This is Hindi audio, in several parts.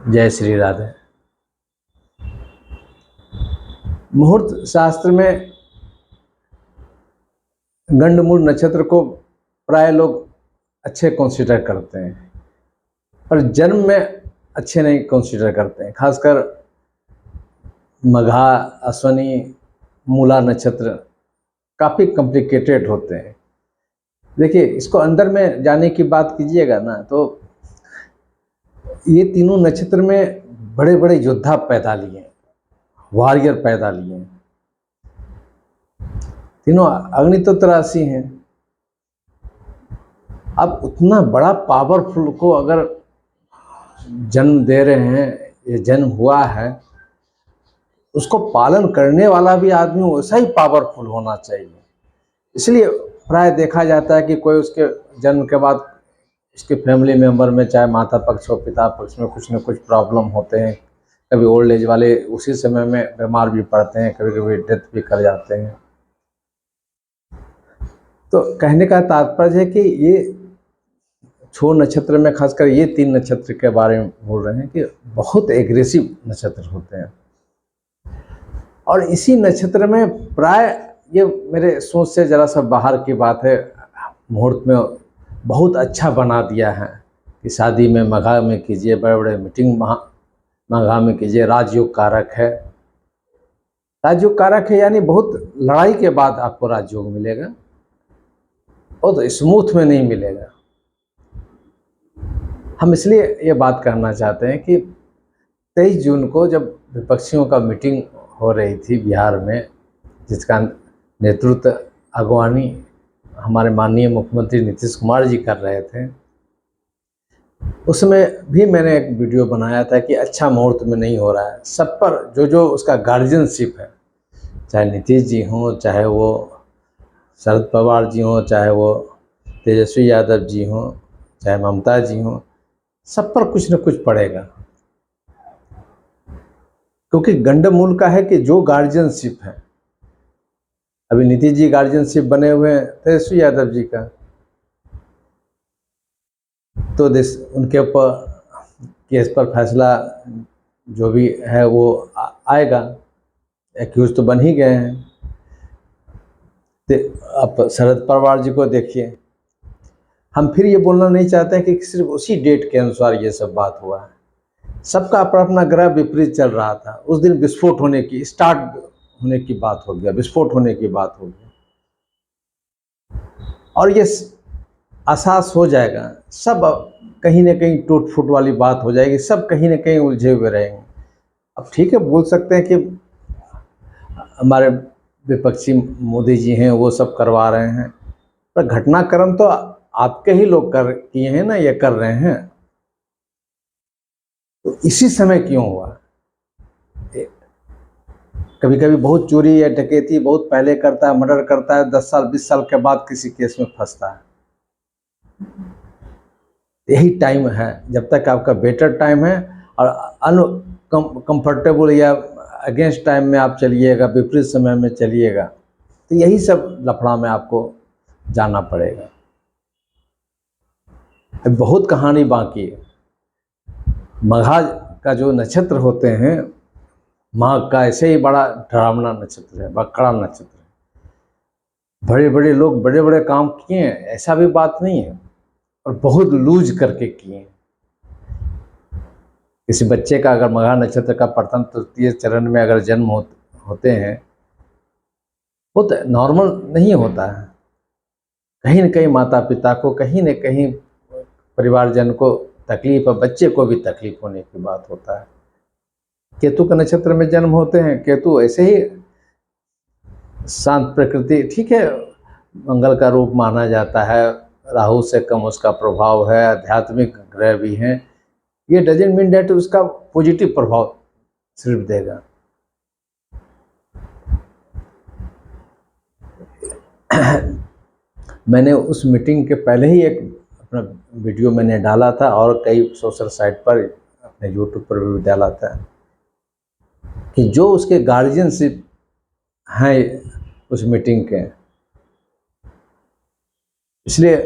जय श्री राधे। मुहूर्त शास्त्र में गंडमूल नक्षत्र को प्राय लोग अच्छे कंसीडर करते हैं, पर जन्म में अच्छे नहीं कंसीडर करते हैं। खासकर मघा, अश्वनी, मूला नक्षत्र काफ़ी कॉम्प्लिकेटेड होते हैं। देखिए, इसको अंदर में जाने की बात कीजिएगा ना, तो ये तीनों नक्षत्र में बड़े बड़े योद्धा पैदा लिए, वॉरियर पैदा लिए। तीनों अग्नितत्व राशि हैं। अब उतना बड़ा पावरफुल को अगर जन्म दे रहे हैं, ये जन्म हुआ है, उसको पालन करने वाला भी आदमी वैसा ही पावरफुल होना चाहिए। इसलिए प्राय देखा जाता है कि कोई उसके जन्म के बाद उसके फैमिली मेंबर में, चाहे माता पक्ष हो पिता पक्ष में, कुछ न कुछ प्रॉब्लम होते हैं। कभी ओल्ड एज वाले उसी समय में बीमार भी पड़ते हैं, कभी कभी डेथ भी कर जाते हैं। तो कहने का तात्पर्य है कि ये छोर नक्षत्र में, खासकर ये तीन नक्षत्र के बारे में बोल रहे हैं कि बहुत एग्रेसिव नक्षत्र होते हैं। और इसी नक्षत्र में प्राय, ये मेरे सोच से ज़रा सा बाहर की बात है, मुहूर्त में बहुत अच्छा बना दिया है कि शादी में मघा में कीजिए, बड़े बड़े मीटिंग मघा में कीजिए। राजयोग कारक है, राजयोग कारक है, यानी बहुत लड़ाई के बाद आपको राजयोग मिलेगा, बहुत स्मूथ में नहीं मिलेगा। हम इसलिए ये बात कहना चाहते हैं कि 23 जून को जब विपक्षियों का मीटिंग हो रही थी बिहार में, जिसका नेतृत्व अगवानी हमारे माननीय मुख्यमंत्री नीतीश कुमार जी कर रहे थे, उसमें भी मैंने एक वीडियो बनाया था कि अच्छा मुहूर्त में नहीं हो रहा है। सब पर जो उसका गार्जियनशिप है, चाहे नीतीश जी हों, चाहे वो शरद पवार जी हों, चाहे वो तेजस्वी यादव जी हों, चाहे ममता जी हों, सब पर कुछ न कुछ पड़ेगा। क्योंकि गंडमूल का है कि जो गार्जियनशिप है, अभी नीतीश जी गार्जियनशिप बने हुए हैं तेजस्वी यादव जी का, तो उनके ऊपर केस पर फैसला जो भी है वो आएगा। एक्यूज तो बन ही गए हैं। अब शरद पवार जी को देखिए। हम फिर ये बोलना नहीं चाहते हैं कि सिर्फ उसी डेट के अनुसार ये सब बात हुआ है। सबका अपना अपना ग्रह विपरीत चल रहा था। उस दिन विस्फोट होने की, स्टार्ट होने की बात हो गया, विस्फोट होने की बात हो गई, और ये आसास हो जाएगा। सब कहीं ना कहीं टूट फूट वाली बात हो जाएगी, सब कहीं ना कहीं उलझे हुए रहेंगे। अब ठीक है, बोल सकते हैं कि हमारे विपक्षी मोदी जी हैं, वो सब करवा रहे हैं, पर घटनाक्रम तो आपके ही लोग किए हैं ना, ये कर रहे हैं। तो इसी समय क्यों हुआ? कभी कभी बहुत चोरी या डकैती बहुत पहले करता है, मर्डर करता है, 10 साल 20 साल के बाद किसी केस में फंसता है। यही टाइम है, जब तक आपका बेटर टाइम है और अनकंफर्टेबल या अगेंस्ट टाइम में आप चलिएगा, विपरीत समय में चलिएगा, तो यही सब लफड़ा में आपको जाना पड़ेगा। बहुत कहानी बाकी है। मघा का जो नक्षत्र होते हैं, माघ का ऐसे ही बड़ा डरावना नक्षत्र है, बकरा नक्षत्र है। बड़े बड़े लोग बड़े बड़े काम किए हैं, ऐसा भी बात नहीं है, और बहुत लूज करके किए हैं। किसी बच्चे का अगर मघा नक्षत्र का प्रथम तृतीय चरण में अगर जन्म होते हैं, वो तो नॉर्मल नहीं होता है। कहीं न कहीं माता पिता को, कहीं न कहीं परिवारजन को तकलीफ, और बच्चे को भी तकलीफ होने की बात होता है। केतु के नक्षत्र में जन्म होते हैं, केतु ऐसे ही शांत प्रकृति, ठीक है, मंगल का रूप माना जाता है, राहु से कम उसका प्रभाव है, आध्यात्मिक ग्रह भी हैं। ये डजेंट मीन डेट उसका पॉजिटिव प्रभाव सिर्फ देगा। मैंने उस मीटिंग के पहले ही एक अपना वीडियो मैंने डाला था, और कई सोशल साइट पर, अपने यूट्यूब पर भी डाला था, कि जो उसके गार्जियनशिप हैं उस मीटिंग के, इसलिए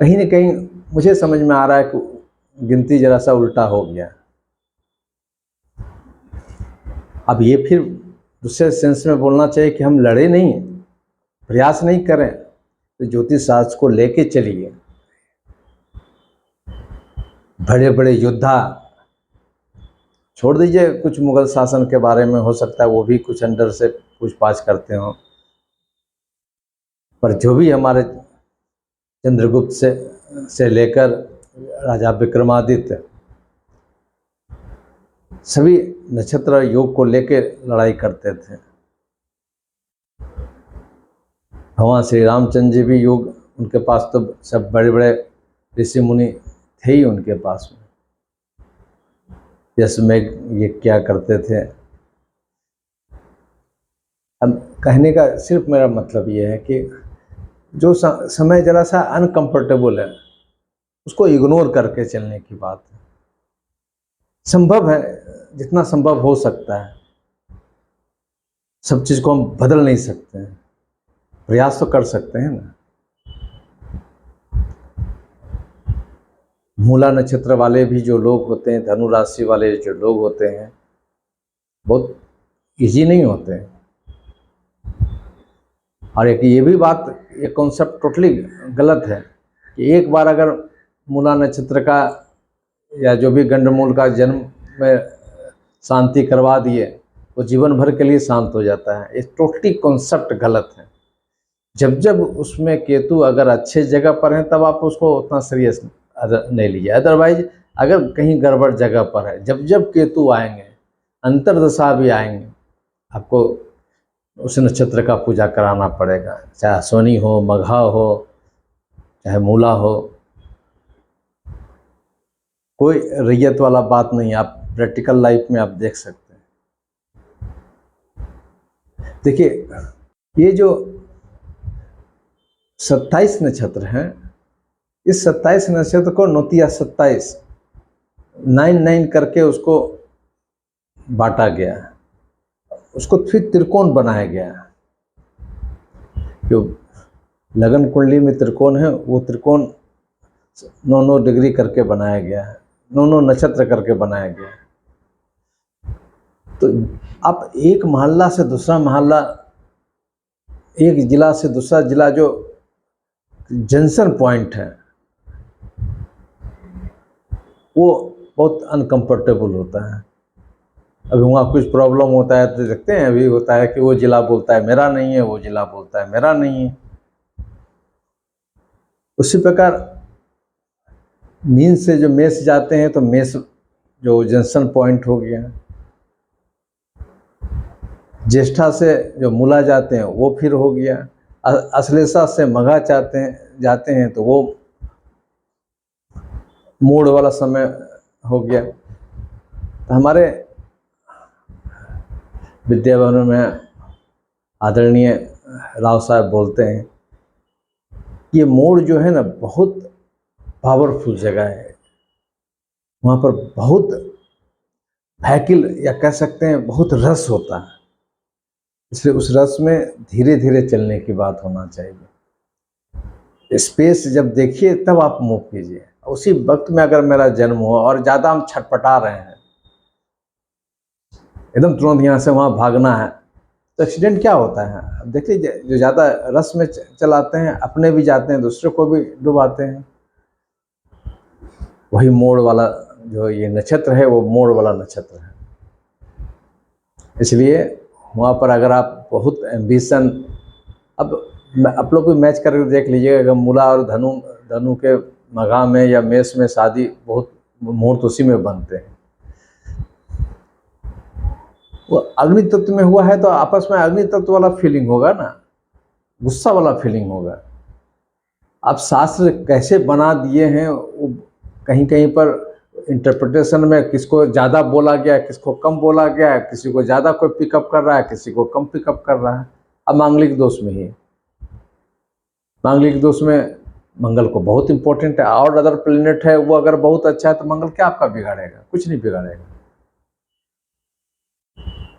कहीं न कहीं मुझे समझ में आ रहा है कि गिनती जरा सा उल्टा हो गया। अब ये फिर दूसरे सेंस में बोलना चाहिए कि हम लड़े नहीं, प्रयास नहीं करें, तो ज्योतिष शास्त्र को लेके चलिए। बड़े बड़े योद्धा छोड़ दीजिए, कुछ मुगल शासन के बारे में हो सकता है वो भी कुछ अंडर से पूछताछ करते हो, पर जो भी हमारे चंद्रगुप्त से लेकर राजा विक्रमादित्य, सभी नक्षत्र योग को लेकर लड़ाई करते थे। भगवान श्री रामचंद्र जी भी योग, उनके पास तो सब बड़े बड़े ऋषि मुनि थे ही उनके पास में। जैसे ये क्या करते थे। अब कहने का सिर्फ मेरा मतलब ये है कि जो समय जरा सा अनकंफर्टेबल है उसको इग्नोर करके चलने की बात है। संभव है, जितना संभव हो सकता है, सब चीज़ को हम बदल नहीं सकते हैं, प्रयास तो कर सकते हैं ना। मूला नक्षत्र वाले भी जो लोग होते हैं, धनु राशि वाले जो लोग होते हैं, बहुत इजी नहीं होते हैं। और एक ये भी बात, ये कॉन्सेप्ट टोटली गलत है कि एक बार अगर मूला नक्षत्र का या जो भी गंडमूल का जन्म में शांति करवा दिए वो जीवन भर के लिए शांत हो जाता है। ये टोटली कॉन्सेप्ट गलत है। जब जब उसमें केतु अगर अच्छे जगह पर हैं तब आप उसको उतना सीरियस नहीं लीजिए। अदरवाइज अगर कहीं गड़बड़ जगह पर है, जब जब केतु आएंगे, अंतर्दशा भी आएंगे, आपको उस नक्षत्र का पूजा कराना पड़ेगा, चाहे अश्विनी हो, मघा हो, चाहे मूला हो। कोई रैयत वाला बात नहीं, आप प्रैक्टिकल लाइफ में आप देख सकते हैं। देखिए, ये जो 27 नक्षत्र हैं, इस 27 नक्षत्र को नोतिया 27 9 करके उसको बांटा गया, उसको फिर त्रिकोण बनाया गया। जो लगन कुंडली में त्रिकोण है वो त्रिकोण 9 डिग्री करके बनाया गया है, 9 नक्षत्र करके बनाया गया है। तो आप एक मोहल्ला से दूसरा मोहल्ला, एक जिला से दूसरा जिला, जो जंक्शन पॉइंट है वो बहुत अनकंफर्टेबल होता है। अभी वहाँ कुछ प्रॉब्लम होता है तो देखते हैं, अभी होता है कि वो जिला बोलता है मेरा नहीं है, वो जिला बोलता है मेरा नहीं है। उसी प्रकार मीन से जो मेष जाते हैं तो मेष जो जंक्शन पॉइंट हो गया, ज्येष्ठा से जो मूला जाते हैं वो फिर हो गया, अश्लेषा से मघा जाते हैं तो वो मोड़ वाला समय हो गया। तो हमारे विद्या भवन में आदरणीय राव साहब बोलते हैं ये मोड़ जो है ना बहुत पावरफुल जगह है, वहाँ पर बहुत व्हीकल या कह सकते हैं बहुत रस होता है, इसलिए उस रस में धीरे धीरे चलने की बात होना चाहिए। स्पेस जब देखिए तब आप मूव कीजिए। उसी वक्त में अगर मेरा जन्म हो और ज़्यादा हम छटपटा रहे हैं, एकदम तुरंत यहाँ से वहाँ भागना है, तो एक्सीडेंट क्या होता है। अब देख लीजिए, जो ज़्यादा रस में चलाते हैं अपने भी जाते हैं, दूसरे को भी डुबाते हैं। वही मोड़ वाला जो ये नक्षत्र है वो मोड़ वाला नक्षत्र है, इसलिए वहाँ पर अगर आप बहुत एम्बिशन, अब आप लोग भी मैच करके देख लीजिएगा, अगर मूला और धनु के मघा में या मेष में शादी बहुत मुहूर्त उसी में बनते हैं। वो अग्नि तत्व में हुआ है तो आपस में अग्नि तत्व वाला फीलिंग होगा ना, गुस्सा वाला फीलिंग होगा। आप शास्त्र कैसे बना दिए हैं, वो कहीं कहीं पर इंटरप्रिटेशन में किसको ज़्यादा बोला गया, किसको कम बोला गया, किसी को ज़्यादा कोई पिकअप कर रहा है, किसी को कम पिकअप कर रहा है। अब मांगलिक दोष में ही, मांगलिक दोष में मंगल को बहुत इंपॉर्टेंट है, और अदर प्लेनेट है वो अगर बहुत अच्छा है तो मंगल क्या आपका बिगाड़ेगा, कुछ नहीं बिगाड़ेगा।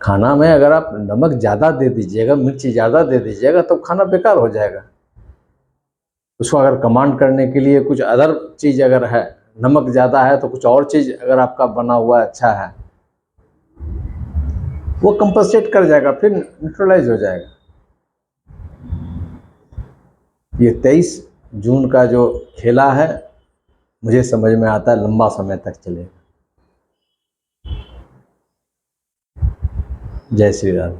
खाना में अगर आप नमक ज़्यादा दे दीजिएगा, मिर्ची ज़्यादा दे दीजिएगा तो खाना बेकार हो जाएगा। उसको अगर कमांड करने के लिए कुछ अदर चीज़ अगर है, नमक ज़्यादा है तो कुछ और चीज़ अगर आपका बना हुआ अच्छा है वो कंपनसेट कर जाएगा, फिर न्यूट्रलाइज हो जाएगा। ये 23 जून का जो खेला है मुझे समझ में आता है लंबा समय तक चलेगा। जय श्री राम।